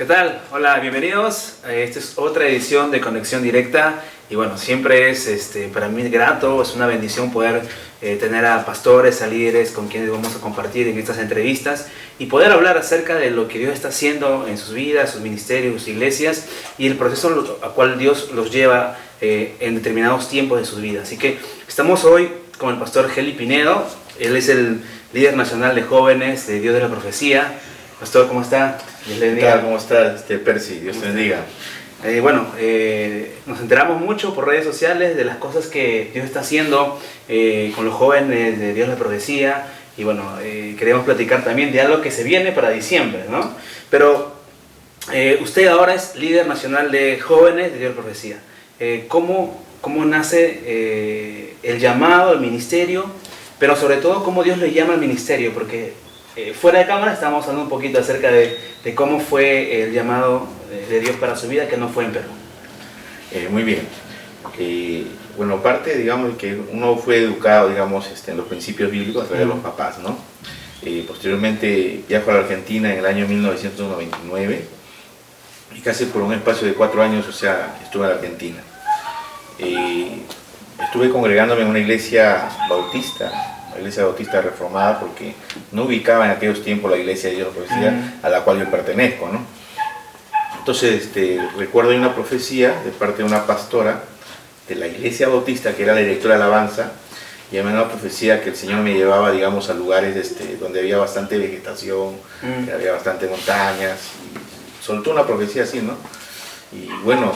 ¿Qué tal? Hola, bienvenidos. Esta es otra edición de Conexión Directa y bueno, siempre es para mí grato, es una bendición poder tener a pastores, a líderes con quienes vamos a compartir en estas entrevistas y poder hablar acerca de lo que Dios está haciendo en sus vidas, sus ministerios, sus iglesias y el proceso al cual Dios los lleva en determinados tiempos de sus vidas. Así que estamos hoy con el pastor Heli Pinedo. Él es el líder nacional de jóvenes de Dios de la Profecía. Pastor, ¿cómo está? Dios le bendiga. ¿Cómo está, Percy? Dios te bendiga. Nos enteramos mucho por redes sociales de las cosas que Dios está haciendo con los jóvenes de Dios de la Profecía. Y bueno, queremos platicar también de algo que se viene para diciembre, ¿no? Pero usted ahora es líder nacional de jóvenes de Dios de la Profecía. ¿Cómo nace el llamado, el ministerio? Pero sobre todo, ¿cómo Dios le llama al ministerio? Porque fuera de cámara estábamos hablando un poquito acerca de cómo fue el llamado de Dios para su vida, que no fue en Perú. Muy bien. Parte, digamos, que uno fue educado, digamos, en los principios bíblicos a través de los papás, ¿no? Posteriormente viajo a la Argentina en el año 1999 y casi por un espacio de 4 años, estuve en la Argentina. Estuve congregándome en una iglesia bautista reformada, porque no ubicaba en aquellos tiempos la iglesia de Dios de la Profecía a la cual yo pertenezco, ¿no? Entonces recuerdo hay una profecía de parte de una pastora de la iglesia bautista que era la directora de alabanza, y era una profecía que el Señor me llevaba, digamos, a lugares donde había bastante vegetación, que había bastante montañas, y soltó una profecía así, ¿no? Y bueno,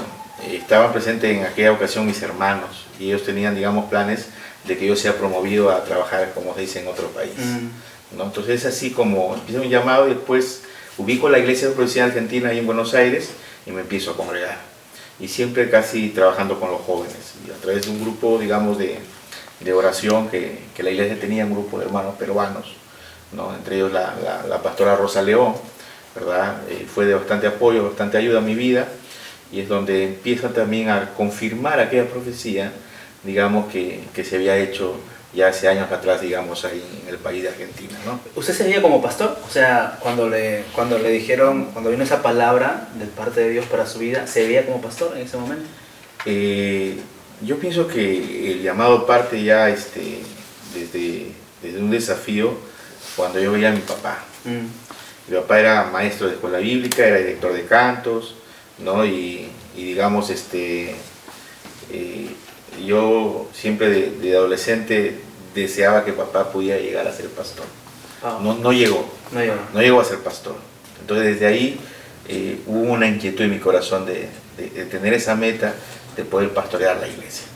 estaban presentes en aquella ocasión mis hermanos, y ellos tenían, digamos, planes de que yo sea promovido a trabajar, como se dice, en otro país, ¿no? Entonces es así como empiezo un llamado y después ubico la iglesia de Profecía Argentina ahí en Buenos Aires y me empiezo a congregar. Y siempre casi trabajando con los jóvenes, y a través de un grupo, digamos, de oración que la iglesia tenía, un grupo de hermanos peruanos, ¿no? Entre ellos la pastora Rosa León, ¿verdad? Fue de bastante apoyo, bastante ayuda a mi vida, y es donde empiezo también a confirmar aquella profecía, digamos, que se había hecho ya hace años atrás, digamos, ahí en el país de Argentina, ¿no? ¿Usted se veía como pastor? O sea, cuando le dijeron, cuando vino esa palabra de parte de Dios para su vida, ¿se veía como pastor en ese momento? Yo pienso que el llamado parte ya desde un desafío cuando yo veía a mi papá. Mi papá era maestro de escuela bíblica, era director de cantos, ¿no? Y digamos, yo siempre de adolescente deseaba que papá pudiera llegar a ser pastor. No llegó a ser pastor. Entonces desde ahí hubo una inquietud en mi corazón de tener esa meta de poder pastorear la iglesia.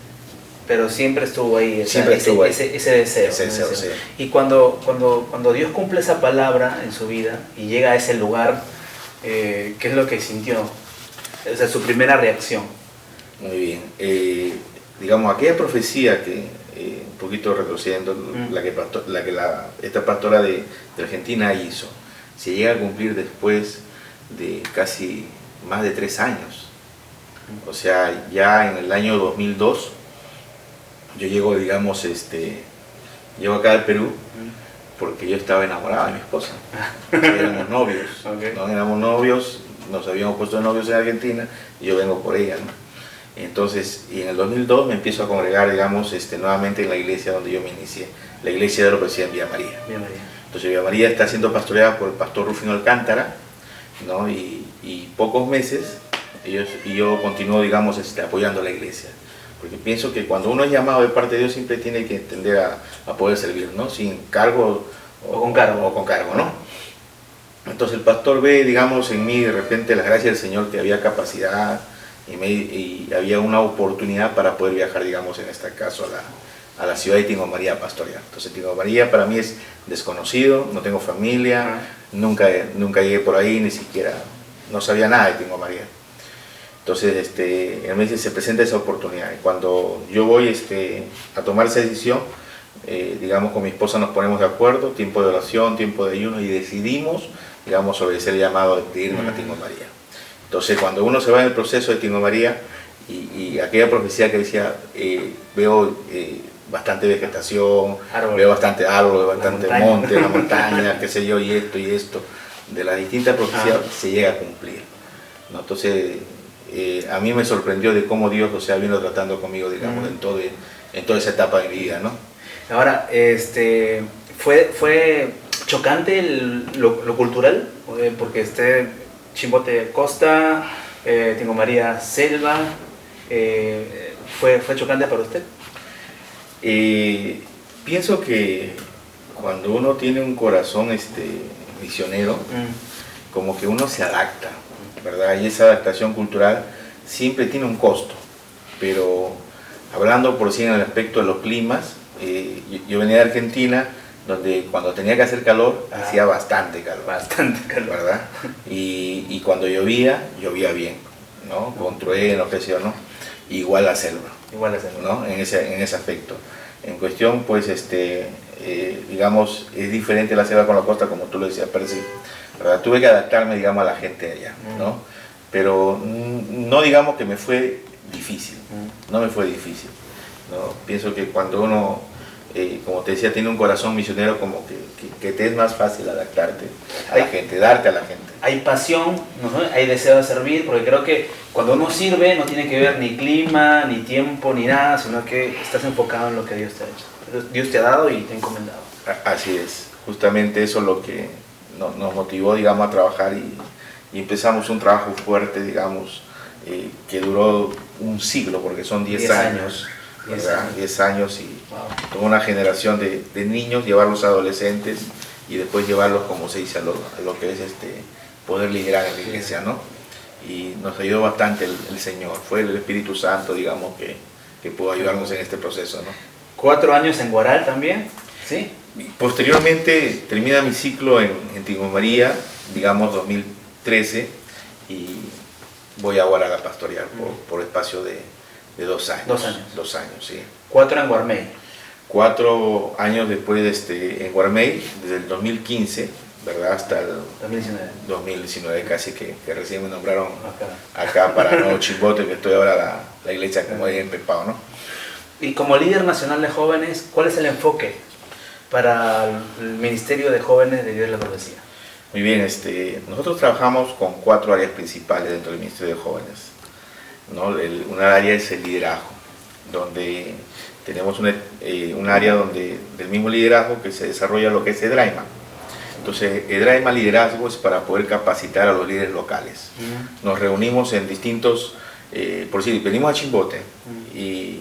Pero siempre estuvo ahí, ese deseo. Sí. Y cuando Dios cumple esa palabra en su vida y llega a ese lugar, ¿qué es lo que sintió? O sea, su primera reacción. Muy bien. Digamos, aquella profecía que, un poquito retrocediendo, esta pastora de Argentina hizo, se llega a cumplir después de casi más de 3 años. O sea, ya en el año 2002, yo llego, digamos, llego acá al Perú, porque yo estaba enamorado de mi esposa. Éramos novios, Okay. ¿no? Éramos novios, nos habíamos puesto de novios en Argentina, y yo vengo por ella, ¿no? Entonces, y en el 2002 me empiezo a congregar, digamos, nuevamente en la iglesia donde yo me inicié, la iglesia de la Profecía en Villa María. Entonces, Villa María está siendo pastoreada por el pastor Rufino Alcántara, ¿no? Y pocos meses, yo continúo, digamos, apoyando a la iglesia. Porque pienso que cuando uno es llamado de parte de Dios, siempre tiene que tender a poder servir, ¿no? Sin cargo o con cargo, ¿no? Entonces, el pastor ve, digamos, en mí de repente las gracias del Señor, que había capacidad, y había una oportunidad para poder viajar, digamos, en este caso a la ciudad de Tingo María a pastorear. Entonces Tingo María para mí es desconocido, no tengo familia, nunca llegué por ahí, ni siquiera, no sabía nada de Tingo María. Entonces en meses se presenta esa oportunidad, y cuando yo voy a tomar esa decisión, digamos, con mi esposa nos ponemos de acuerdo, tiempo de oración, tiempo de ayuno, y decidimos, digamos, obedecer el llamado de irnos a Tingo María. Entonces, cuando uno se va en el proceso de Tingo María, y aquella profecía que decía, veo bastante vegetación, veo bastante árbol, bastante monte, la montaña, qué sé yo, y esto, de las distintas profecías se llega a cumplir. ¿no? Entonces, a mí me sorprendió de cómo Dios, o sea, vino tratando conmigo, digamos, en toda esa etapa de mi vida, ¿no? Ahora, ¿fue chocante lo cultural? Porque Chimbote Costa, Tingo María Selva, ¿fue chocante para usted? Pienso que cuando uno tiene un corazón misionero, como que uno se adapta, ¿verdad? Y esa adaptación cultural siempre tiene un costo, pero hablando por sí en el aspecto de los climas, yo venía de Argentina, donde cuando tenía que hacer calor, hacía bastante calor. Bastante calor. ¿Verdad? Y cuando llovía bien, ¿no? Con truenos, qué sé yo, ¿no? Igual la selva. Igual la selva. ¿No? En ese aspecto. En cuestión, pues, digamos, es diferente la selva con la costa, como tú lo decías, pero sí, ¿verdad? Tuve que adaptarme, digamos, a la gente de allá, ¿no? Pero no digamos que me fue difícil, no me fue difícil, ¿no? Pienso que cuando uno, como te decía, tiene un corazón misionero, como que te es más fácil adaptarte a la gente, darte a la gente. Hay pasión, ¿no? Hay deseo de servir, porque creo que cuando uno sirve no tiene que ver ni clima, ni tiempo, ni nada, sino que estás enfocado en lo que Dios te ha hecho. Dios te ha dado y te ha encomendado. Así es, justamente eso es lo que nos motivó, digamos, a trabajar y empezamos un trabajo fuerte, digamos, que duró un siglo, porque son 10 años. 10 años y toda una generación de niños, llevarlos a adolescentes y después llevarlos, como se dice, a lo que es poder liderar en la iglesia, ¿no? Y nos ayudó bastante el Señor, fue el Espíritu Santo, digamos, que pudo ayudarnos en este proceso, ¿no? 4 años en Guaral también, ¿sí? Posteriormente termina mi ciclo en Tingo María, digamos 2013, y voy a Guaral a pastorear por espacio de 2 años. 2 años. 2 años, sí. 4 en Guarmey. 4 años después en Guarmey, desde el 2015, ¿verdad? Hasta el 2019 casi que recién me nombraron acá para Nuevo Chimbote, que estoy ahora la iglesia como ahí en Pepao, ¿no? Y como líder nacional de jóvenes, ¿cuál es el enfoque para el Ministerio de Jóvenes de Dios de la Profecía? Muy bien, nosotros trabajamos con 4 áreas principales dentro del Ministerio de Jóvenes, ¿no? Una área es el liderazgo, donde tenemos un área del mismo liderazgo que se desarrolla lo que es EDRAIMA. Entonces, EDRAIMA liderazgo es para poder capacitar a los líderes locales. Nos reunimos en distintos, por decir, venimos a Chimbote y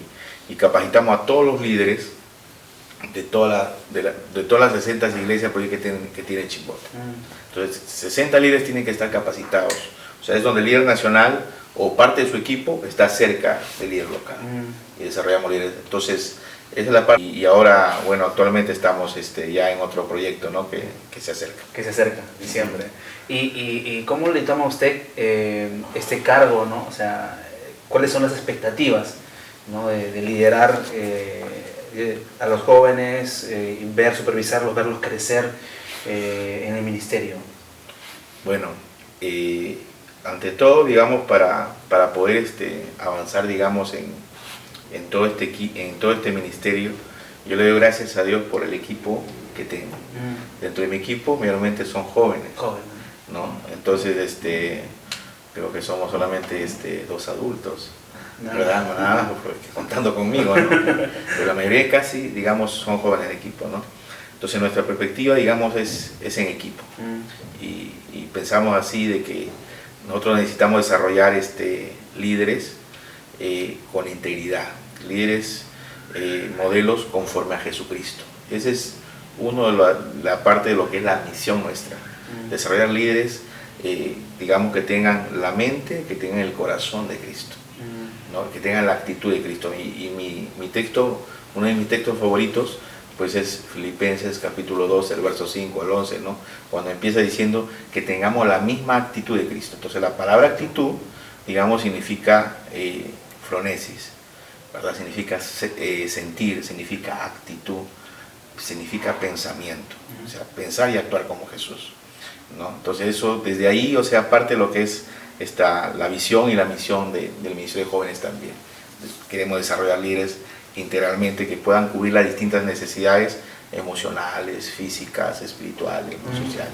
capacitamos a todos los líderes de todas las 60 iglesias por ahí que tienen Chimbote. Entonces, 60 líderes tienen que estar capacitados. O sea, es donde el líder nacional o parte de su equipo está cerca del líder local y desarrollamos líderes. Entonces, esa es la parte. Y ahora, bueno, actualmente estamos ya en otro proyecto, ¿no? que se acerca. Que se acerca, diciembre. ¿Y cómo le toma a usted este cargo, ¿no? O sea, ¿cuáles son las expectativas, ¿no? de liderar a los jóvenes, supervisarlos, verlos crecer en el ministerio? Bueno, ante todo, digamos, para poder avanzar, digamos, en todo este ministerio, yo le doy gracias a Dios por el equipo que tengo. Dentro de mi equipo, mayormente son jóvenes, ¿no? Entonces, creo que somos solamente 2 adultos, ¿verdad? Nada, pues, contando conmigo, ¿no? Pero la mayoría casi, digamos, son jóvenes de equipo, ¿no? Entonces nuestra perspectiva, digamos, es en equipo. Y pensamos así de que nosotros necesitamos desarrollar líderes con integridad, líderes modelos conforme a Jesucristo. Ese es uno de la parte de lo que es la misión nuestra, desarrollar líderes, digamos, que tengan la mente, que tengan el corazón de Cristo, ¿no? Que tengan la actitud de Cristo. Y mi texto, uno de mis textos favoritos, pues es Filipenses capítulo 2, el verso 5 al 11, ¿no? Cuando empieza diciendo que tengamos la misma actitud de Cristo. Entonces la palabra actitud, digamos, significa phronesis, ¿verdad? Significa sentir, significa actitud, significa pensamiento, o sea, pensar y actuar como Jesús, ¿no? Entonces eso, desde ahí, o sea, parte de lo que es la visión y la misión del Ministerio de Jóvenes también. Queremos desarrollar líderes integralmente que puedan cubrir las distintas necesidades emocionales, físicas, espirituales, sociales.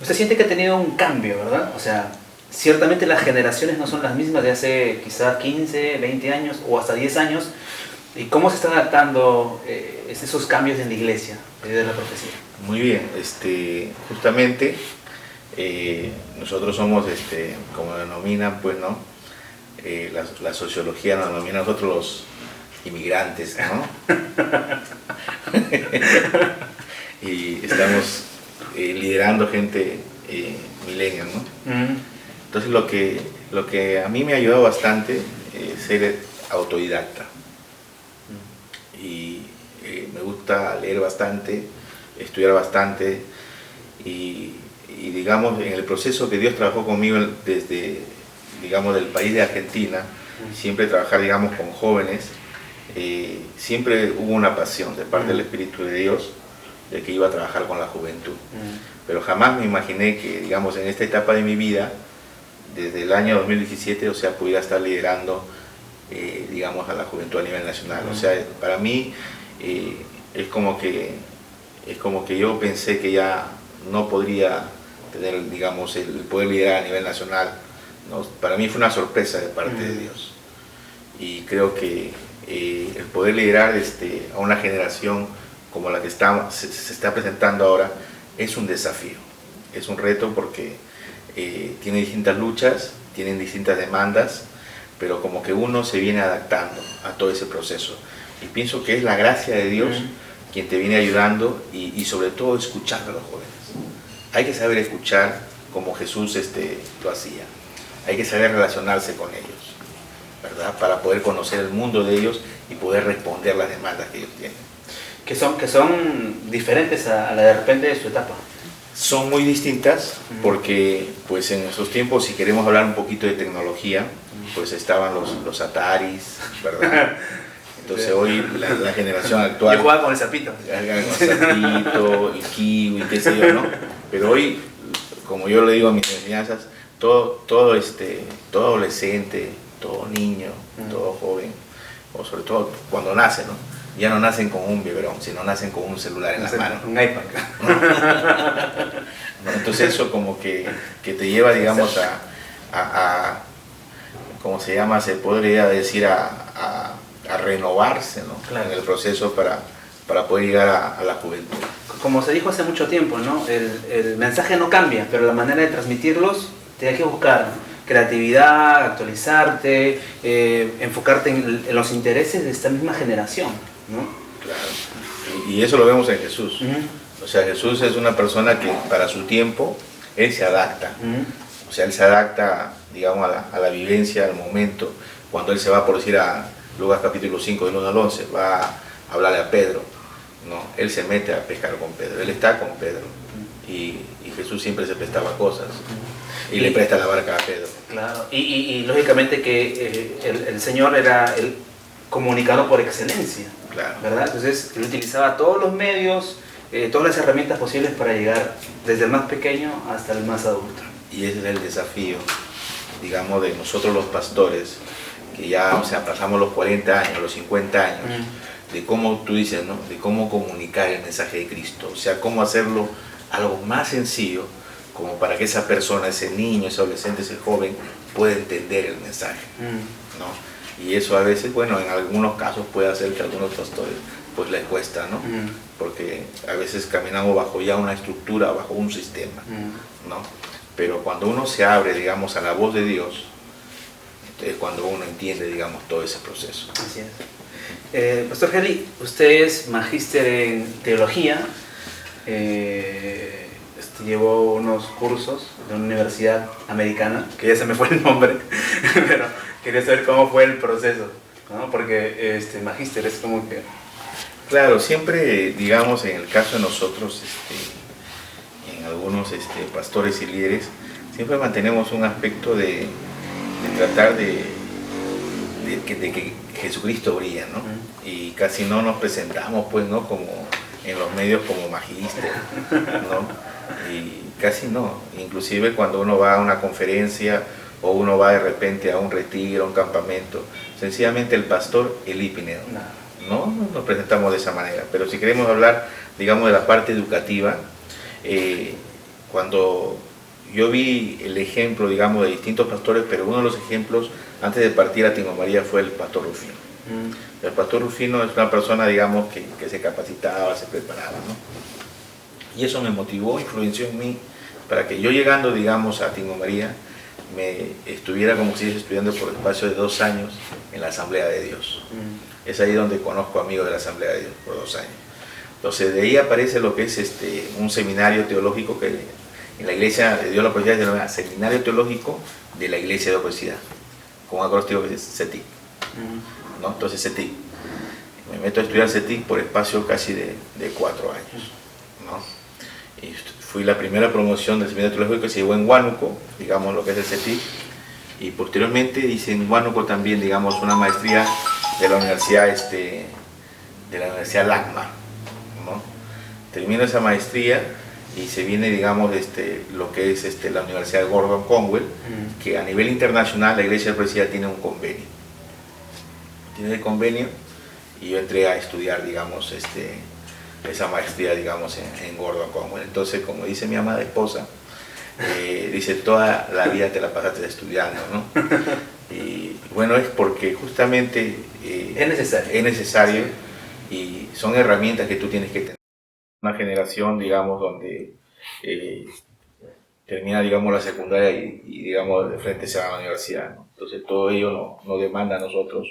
Usted siente que ha tenido un cambio, ¿verdad? O sea, ciertamente las generaciones no son las mismas de hace quizás 15, 20 años o hasta 10 años. ¿Y cómo se están adaptando esos cambios en la iglesia de la profecía? Muy bien, justamente nosotros somos, como denominan, pues, ¿no? La sociología nos denomina a nosotros los inmigrantes, ¿no? Y estamos liderando gente millennial, ¿no? Entonces lo que a mí me ha ayudado bastante es ser autodidacta. Y me gusta leer bastante, estudiar bastante y digamos en el proceso que Dios trabajó conmigo desde, digamos, del país de Argentina, siempre trabajar, digamos, con jóvenes, siempre hubo una pasión de parte del Espíritu de Dios de que iba a trabajar con la juventud. Pero jamás me imaginé que, digamos, en esta etapa de mi vida, desde el año 2017, o sea, pudiera estar liderando, digamos, a la juventud a nivel nacional. O sea, para mí es como que yo pensé que ya no podría tener, digamos, el poder liderar a nivel nacional, ¿no? Para mí fue una sorpresa de parte de Dios. Y creo que el poder liderar a una generación como la que se está presentando ahora es un desafío, es un reto porque tiene distintas luchas, tienen distintas demandas, pero como que uno se viene adaptando a todo ese proceso. Y pienso que es la gracia de Dios quien te viene ayudando y sobre todo escuchando a los jóvenes. Hay que saber escuchar como Jesús lo hacía. Hay que saber relacionarse con ellos, ¿verdad? Para poder conocer el mundo de ellos y poder responder las demandas que ellos tienen. Que son diferentes a la de repente de su etapa. Son muy distintas porque pues en esos tiempos, si queremos hablar un poquito de tecnología, pues estaban los Ataris, ¿verdad? Entonces hoy la generación actual... Yo jugaba con el sapito. El sapito, el kiwi, qué sé yo, ¿no? Pero hoy, como yo le digo a mis enseñanzas, todo adolescente, todo niño, todo joven, o sobre todo cuando nace, ¿no? Ya no nacen con un biberón, sino nacen con un celular en la mano. Un iPad. ¿No? Entonces eso como que te lleva, digamos, a ¿cómo se llama? Se podría decir a renovarse, ¿no? Claro. En el proceso para poder llegar a la juventud. Como se dijo hace mucho tiempo, ¿no? El mensaje no cambia, pero la manera de transmitirlos te hay que buscar creatividad, actualizarte, enfocarte en los intereses de esta misma generación, ¿no? Claro. Y eso lo vemos en Jesús. O sea, Jesús es una persona que para su tiempo, Él se adapta. O sea, Él se adapta, digamos, a la vivencia, al momento. Cuando Él se va, por decir, a Lucas capítulo 5, del 1 al 11, va a hablarle a Pedro, ¿no? Él se mete a pescar con Pedro, Él está con Pedro. Y Jesús siempre se prestaba cosas. Y le presta la barca a Pedro. Claro, y lógicamente que el Señor era el comunicador por excelencia, claro, ¿verdad? Entonces él utilizaba todos los medios, todas las herramientas posibles para llegar desde el más pequeño hasta el más adulto. Y ese es el desafío, digamos, de nosotros los pastores, que ya, o sea, pasamos los 40 años, los 50 años, de cómo tú dices, ¿no? De cómo comunicar el mensaje de Cristo, o sea, cómo hacerlo algo más sencillo, como para que esa persona, ese niño, ese adolescente, ese joven, pueda entender el mensaje, ¿no? Y eso a veces, bueno, en algunos casos puede hacer que a algunos pastores pues les cuesta, ¿no? Porque a veces caminamos bajo ya una estructura, bajo un sistema, ¿no? Pero cuando uno se abre, digamos, a la voz de Dios, es cuando uno entiende, digamos, todo ese proceso. Así es. Pastor Heli, usted es magíster en teología, llevó unos cursos de una universidad americana, que ya se me fue el nombre, pero quería saber cómo fue el proceso, ¿no? Porque magíster es como que... Claro, siempre, digamos, en el caso de nosotros, en algunos pastores y líderes, siempre mantenemos un aspecto de tratar de que Jesucristo brilla, ¿no? Y casi no nos presentamos, pues, ¿no? Como en los medios como magíster, ¿no? Y casi no, inclusive cuando uno va a una conferencia o uno va de repente a un retiro, a un campamento, sencillamente el pastor Eli Pinedo, no nos presentamos de esa manera. Pero si queremos hablar, digamos, de la parte educativa, cuando yo vi el ejemplo, digamos, de distintos pastores, pero uno de los ejemplos, antes de partir a Tingo María, fue el pastor Rufino. El pastor Rufino es una persona, digamos, que se capacitaba, se preparaba, ¿no? Y eso me motivó, influenció en mí, para que yo llegando, digamos, a Tingo María, me estuviera como si estudiando por el espacio de 2 años en la Asamblea de Dios. Es ahí donde conozco amigos de la Asamblea de Dios, por 2 años. Entonces, de ahí aparece lo que es un seminario teológico que en la Iglesia de Dios la Profecía se llama Seminario Teológico de la Iglesia de la Profecía, con un acróstico que es CETIC. ¿No? Entonces, CETIC. Me meto a estudiar CETIC por espacio casi de 4 años. ¿No? Y fui la primera promoción del Seminario Teológico que se llevó en Huánuco, digamos lo que es el CETIC, y posteriormente hice en Huánuco también, digamos, una maestría de la Universidad LACMA, ¿no? Termino esa maestría y se viene, digamos, lo que es la Universidad de Gordon Conwell, que a nivel internacional la Iglesia de Profecía tiene un convenio. Tiene el convenio y yo entré a estudiar, digamos, esa maestría, digamos, en Gordon Conwell. Entonces, como dice mi amada esposa, dice, toda la vida te la pasaste estudiando, ¿no? Y bueno, es porque justamente es necesario y son herramientas que tú tienes que tener. Una generación, digamos, donde termina, digamos, la secundaria y digamos, de frente se va a la universidad, ¿no? Entonces, todo ello nos demanda a nosotros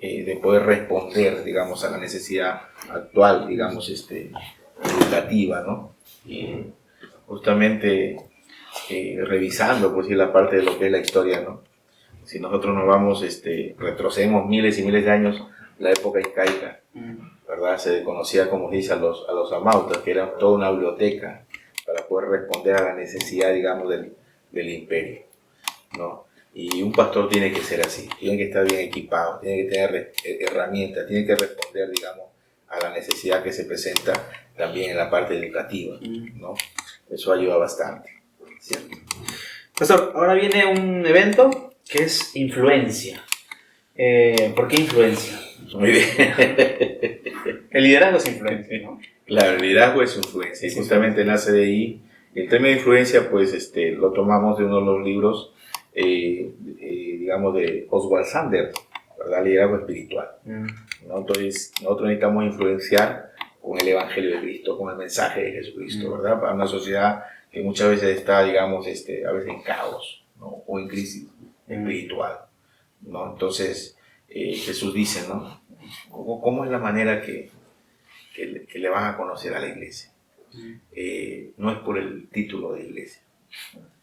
de poder responder, digamos, a la necesidad actual, digamos, educativa, ¿no? Y justamente revisando, por decir, la parte de lo que es la historia, ¿no? Si nosotros nos vamos, retrocedemos miles y miles de años, la época incaica, ¿verdad? Se conocía, como dice, a los amautas, que era toda una biblioteca para poder responder a la necesidad, digamos, del imperio, ¿no? Y un pastor tiene que ser así, tiene que estar bien equipado, tiene que tener herramientas, tiene que responder, digamos, a la necesidad que se presenta también en la parte educativa, ¿no? Eso ayuda bastante, ¿cierto? Pastor, ahora viene un evento que es influencia. ¿Por qué influencia? Muy bien. El liderazgo es influencia, ¿no? Claro, el liderazgo es influencia, y justamente nace de ahí. El término de influencia, pues, lo tomamos de uno de los libros, digamos, de Oswald Sanders, ¿verdad? Liderazgo espiritual, ¿no? Entonces, nosotros necesitamos influenciar con el Evangelio de Cristo, con el mensaje de Jesucristo, ¿verdad? Para una sociedad que muchas veces está, digamos, a veces en caos, ¿no? O en crisis espiritual, ¿no? Entonces, Jesús dice, ¿no? ¿Cómo es la manera que le van a conocer a la iglesia? No es por el título de iglesia,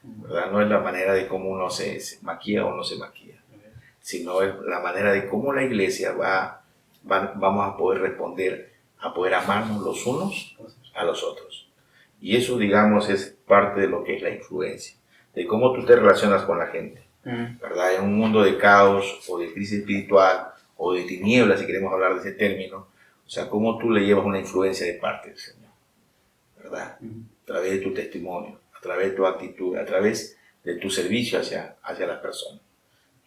¿verdad? No es la manera de cómo uno se maquilla o no se maquilla, sino es la manera de cómo la iglesia vamos a poder responder, a poder amarnos los unos a los otros. Y eso, digamos, es parte de lo que es la influencia, de cómo tú te relacionas con la gente, ¿verdad? En un mundo de caos o de crisis espiritual o de tinieblas, si queremos hablar de ese término, o sea, cómo tú le llevas una influencia de parte del Señor, ¿verdad? A través de tu testimonio, a través de tu actitud, a través de tu servicio hacia las personas,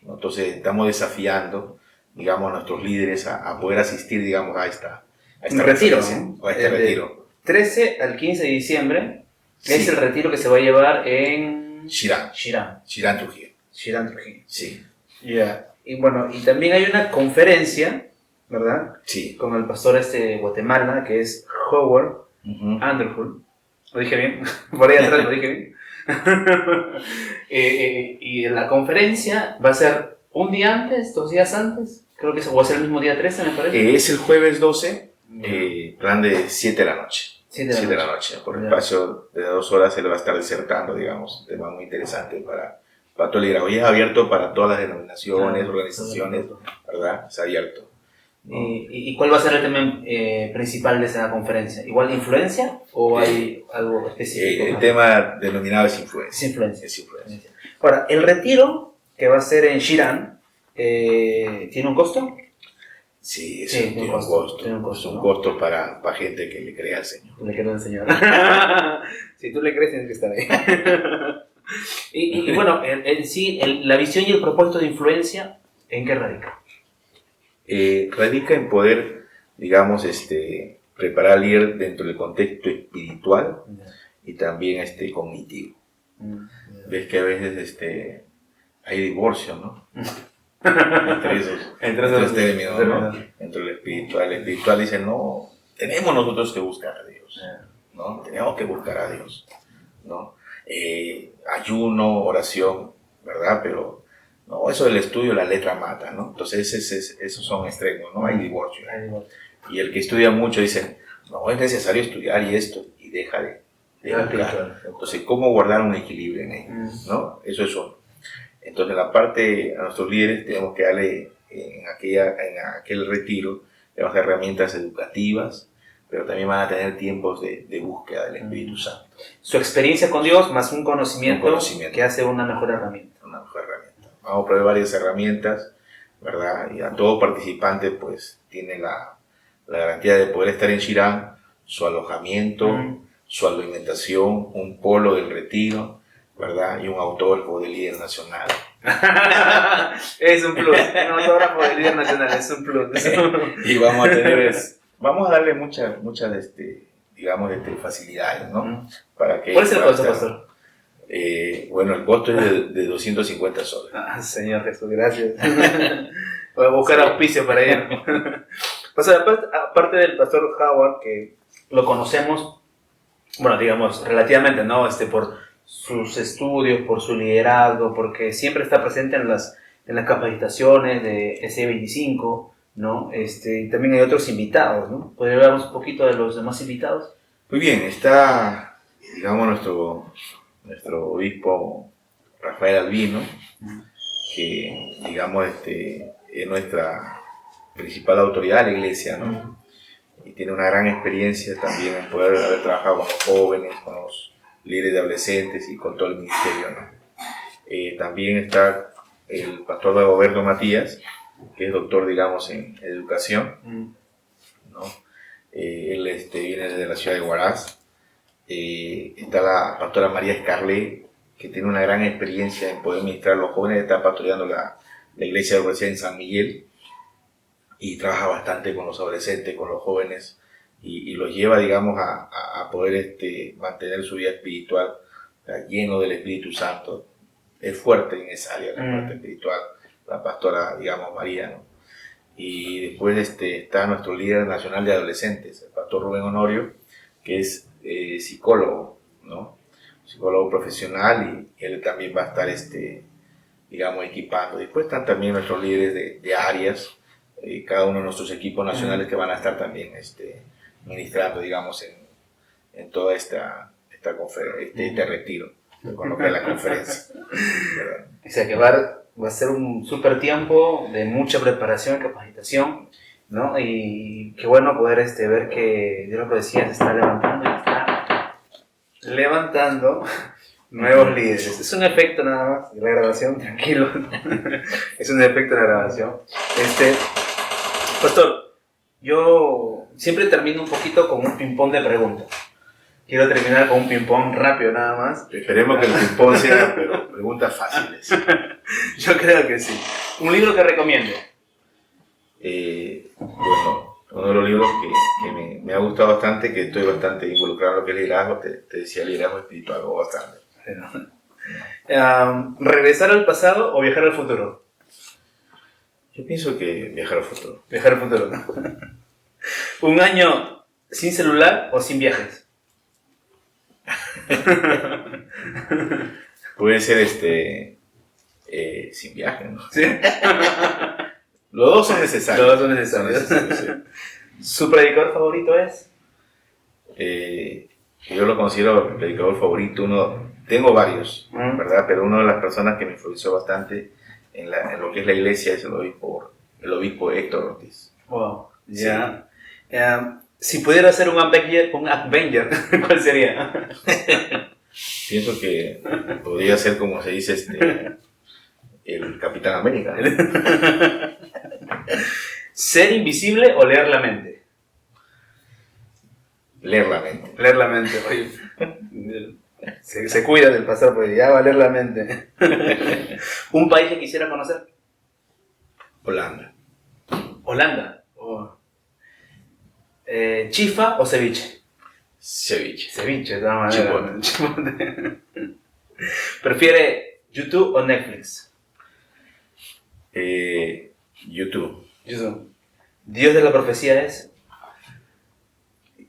¿no? Entonces, estamos desafiando, digamos, a nuestros líderes a poder asistir, digamos, a esta retiro, ¿no? A este retiro. 13 al 15 de diciembre es el retiro que se va a llevar en Shirán, Trujillo. Sí. Yeah. Y bueno, y también hay una conferencia, ¿verdad? Sí. Con el pastor de Guatemala, que es Howard Underwood. ¿Lo dije bien? Por ahí atrás lo dije bien. Y la conferencia va a ser un día antes, 2 días antes. Creo que va a ser el mismo día 13, me parece. Es el jueves 12, plan de 7 de la noche. 7 de la noche. Por el espacio de 2 horas se le va a estar disertando, digamos, un tema muy interesante para todo el liderazgo. Y es abierto para todas las denominaciones, organizaciones, ¿verdad? Es abierto, ¿no? ¿Y cuál va a ser el tema principal de esa conferencia? ¿Igual influencia o hay algo específico? El tema denominado es influencia. Es influencia. Ahora, el retiro que va a ser en Shirán, ¿tiene un costo? Sí, tiene un costo. Es un costo para gente que le crea al Señor. Le crea al Señor. Si tú le crees, tienes que estar ahí. Y bueno, en sí, la visión y el propósito de influencia, ¿en qué radica? Radica en poder, digamos, preparar al líder dentro del contexto espiritual y también cognitivo, ves que a veces hay divorcio, ¿no? entre esos términos, ¿no? Entre lo espiritual. El espiritual dice, no, tenemos nosotros que buscar a Dios, ¿no? Tenemos que buscar a Dios, ¿no? Ayuno, oración, ¿verdad? Pero no, eso del estudio, la letra mata, ¿no? Entonces esos son extremos, ¿no? Hay divorcio. Y el que estudia mucho dice, no, es necesario estudiar y esto, y deja de buscar. Entonces, ¿cómo guardar un equilibrio en ello? ¿No? Eso es uno. Entonces, la parte a nuestros líderes tenemos que darle en aquel retiro, le vamos a dar herramientas educativas, pero también van a tener tiempos de búsqueda del Espíritu Santo. Su experiencia con Dios más un conocimiento que hace una mejor herramienta. Una mejor herramienta. Vamos a probar varias herramientas, ¿verdad? Y a todo participante, pues, tiene la garantía de poder estar en Shirán, su alojamiento, su alimentación, un polo del retiro, ¿verdad? Y un autógrafo del líder nacional. Es un plus, un autógrafo del líder nacional, es un plus. Y vamos a darle muchas digamos, facilidades, ¿no? Para que ¿Cuál es el costo, pastor? Bueno, el costo es de 250 soles. Señor Jesús, gracias. Voy a buscar auspicio para ello. O sea, aparte del pastor Howard, que lo conocemos, bueno, digamos, relativamente, ¿no? Por sus estudios, por su liderazgo, porque siempre está presente en las capacitaciones de SE25, ¿no? Y también hay otros invitados, ¿no? ¿Podría hablarnos un poquito de los demás invitados? Muy bien, está, digamos, nuestro obispo Rafael Albino, que, digamos, es nuestra principal autoridad de la iglesia, ¿no? Y tiene una gran experiencia también en poder haber trabajado con los jóvenes, con los líderes de adolescentes y con todo el ministerio, ¿no? También está el pastor Dagoberto Matías, que es doctor, digamos, en educación, ¿no? Él viene desde la ciudad de Huaraz. Está la pastora María Escarlé, que tiene una gran experiencia en poder ministrar a los jóvenes, está pastoreando la iglesia de Universidad en San Miguel y trabaja bastante con los adolescentes, con los jóvenes y los lleva, digamos, a poder mantener su vida espiritual lleno del Espíritu Santo. Es fuerte en esa área, la parte espiritual, la pastora, digamos, María, ¿no? Y después está nuestro líder nacional de adolescentes, el pastor Rubén Honorio, que es psicólogo, ¿no? Psicólogo profesional, y él también va a estar, digamos, equipando. Después están también nuestros líderes de áreas, cada uno de nuestros equipos nacionales que van a estar también ministrando, digamos, en toda esta retiro, con lo que es la conferencia, ¿verdad? O sea que va a ser un súper tiempo de mucha preparación y capacitación, ¿no? Y qué bueno poder ver que Dios lo decía, se está levantando y está levantando nuevos líderes. Es un efecto nada más de la grabación, tranquilo. Es un efecto de la grabación. Pastor, yo siempre termino un poquito con un ping-pong de preguntas. Quiero terminar con un ping-pong rápido nada más. Esperemos que el ping-pong sea, pero preguntas fáciles. Yo creo que sí. ¿Un libro que recomiende? Bueno, uno de los libros que me ha gustado bastante, que estoy bastante involucrado en lo que es liderazgo, te decía liderazgo espiritual, o bastante. ¿Regresar al pasado o viajar al futuro? Yo pienso que viajar al futuro. Viajar al futuro, ¿no? ¿Un año sin celular o sin viajes? Puede ser sin viaje, ¿no? ¿Sí? Los dos son necesarios. Los dos son necesarios. Sí. ¿Su predicador favorito es? Yo lo considero predicador favorito. Tengo varios, ¿verdad? Pero una de las personas que me influenció bastante en lo que es la iglesia es el obispo Héctor Ortiz. Wow, ya. Yeah. Si pudiera ser un Avenger, ¿cuál sería? Pienso que podría ser, como se dice, el Capitán América. ¿Ser invisible o leer la mente? Leer la mente. Leer la mente, oye. Se cuida del pasado, porque ya va a leer la mente. ¿Un país que quisiera conocer? Holanda. Holanda. Oh. ¿Chifa o ceviche? Ceviche. Ceviche, de todas maneras. Chipotle. ¿Prefiere YouTube o Netflix? YouTube. YouTube. Dios de la profecía es.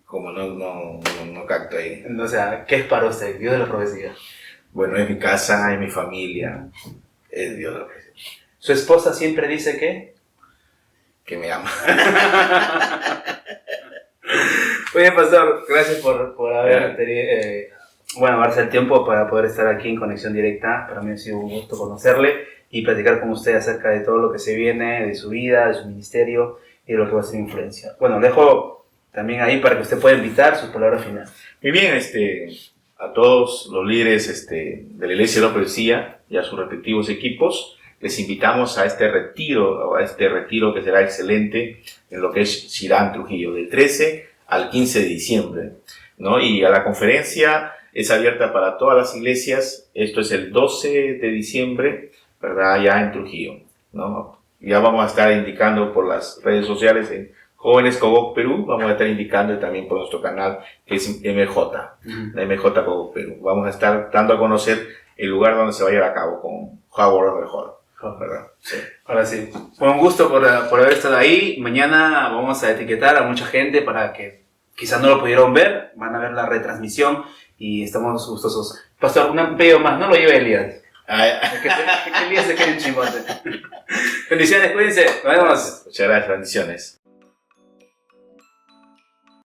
Como no capto ahí. O sea, ¿qué es para usted Dios de la profecía? Bueno, es mi casa, es mi familia, es Dios de la profecía. ¿Su esposa siempre dice que? Que me ama. Oye, pastor, gracias por haber darse el tiempo para poder estar aquí en Conexión Directa. Para mí ha sido un gusto conocerle y platicar con usted acerca de todo lo que se viene, de su vida, de su ministerio y de lo que va a ser influencia. Bueno, dejo también ahí para que usted pueda invitar sus palabras finales. Muy bien, a todos los líderes de la Iglesia de la Profecía y a sus respectivos equipos, les invitamos a este retiro que será excelente en lo que es Shirán, Trujillo, del 13 al 15 de diciembre, ¿no? Y a la conferencia es abierta para todas las iglesias. Esto es el 12 de diciembre, ¿verdad? Ya en Trujillo, ¿no? Ya vamos a estar indicando por las redes sociales en Jóvenes Cogok Perú, vamos a estar indicando también por nuestro canal que es MJ, la MJ Cogok Perú. Vamos a estar dando a conocer el lugar donde se va a llevar a cabo con Howard Mejor, ¿verdad? Sí. Ahora sí, fue un gusto por haber estado ahí. Mañana vamos a etiquetar a mucha gente para que quizás no lo pudieron ver, van a ver la retransmisión y estamos gustosos. Pastor, un pedido más, no lo lleve Elías. Que Elías se quede en chimote. Bendiciones, cuídense, nos vemos. Muchas gracias, bendiciones.